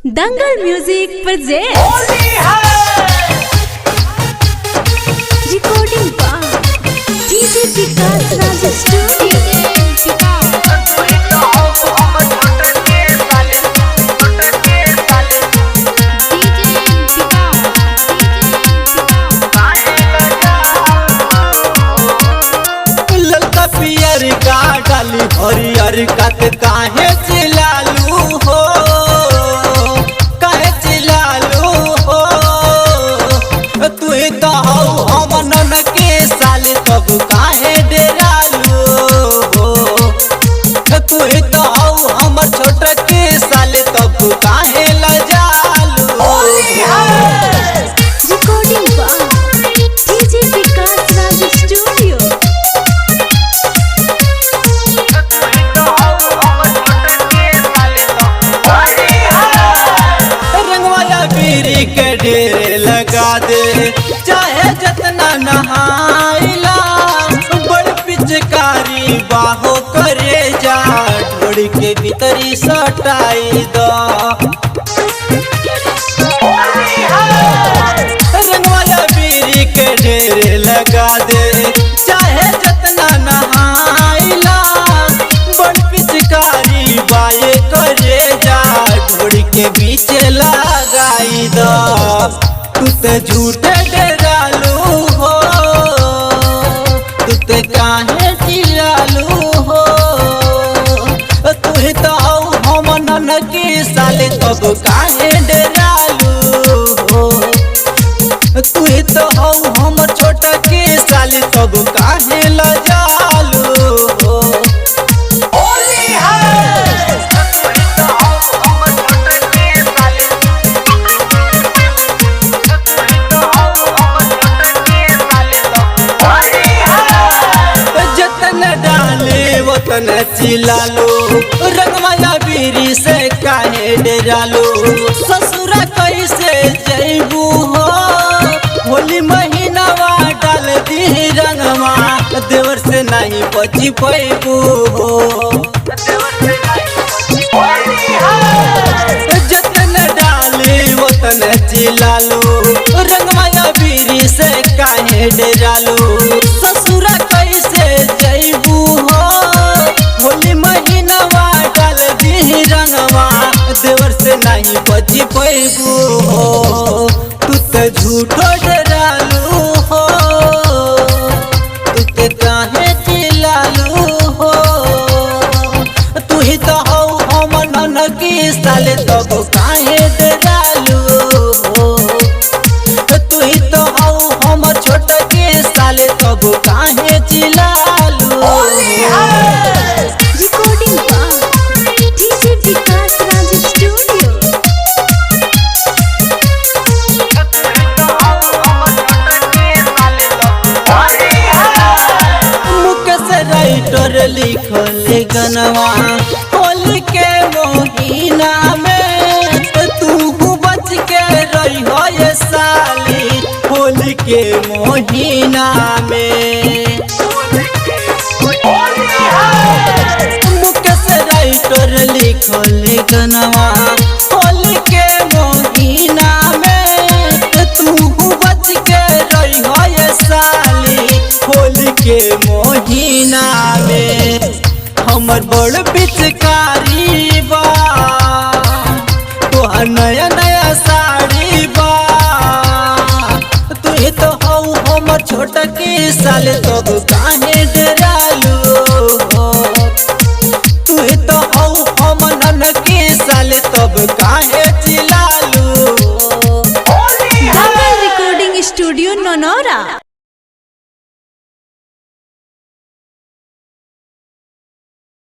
Dangal music present recording by DJ Vikas Raj studio. ललका पियर का डाली हरियर काते काहे चिल्लालू हो, काहे चिल्लालू हो। तू तो हौ हमन के साले तब काहे डेरालू हो। तू तो हौ हमर छोट के साले तब काहे लजालू हो। Recording by DJ Vikas Raj studio. बीरी के ढेर लगा दे चाहे जतना नहाइला, बड़ पिचकारी बाहो करे जा ढोड़ी के भीतरी सटाई द। रंगवाला बीरी के ढेर लगा दे चाहे जतना नहाइला, बड़ पिचकारी बाए करे जा ढोड़ी के बीच लगाई द। तू ते झूठे डरालू हो, तू ते काहे चिल्लालू हो। तू तो हमन के साले तब काहे डरालू हो। तू तो हम छोट के साले तब काहे लजालू हो। वतन चिल्लालो रंगमाला बीरी से काहे डरालो। ससुरा कैसे जैबू हो, होली महीनावा डाल दी रंगमा, देवर से नहीं बची पैबू हो। जतन डाले वतन चिल्लालो रंगमाला बीरी से काहे डरालो। ससुरा कैसे जैबू हो, होली महीनावा डाल दी रंगवा, देवर से नहीं बची पैबू हो। तू तो झूठो डरालू हो, तू ते काहे चिल्लालू हो। तू ही तो हौ हमन के साले तब काहे डरालू हो। तू ही तो हौ हमर छोट के साले तब काहे चिल्लालू हो। Recording by DJ Vikas Raj studio. Mukesh writer लिखल गनवा होली के महीना में, तू बच के रही हो ये साली होली के महीना में। मुकेश राइटर लिखल गनवा होली के महीना में, तू बच के रही हो ये साली होली के महीना में। हमर बड़ पिचकारी बा, तोहर नया नया साड़ी बा। तू तो हौ हमर छोट के साले तब काहे डरालू हो। तू तो हौ हमन के साले तब काहे चिल्लालू हो। दंगल रिकॉर्डिंग स्टूडियो नौनौरा।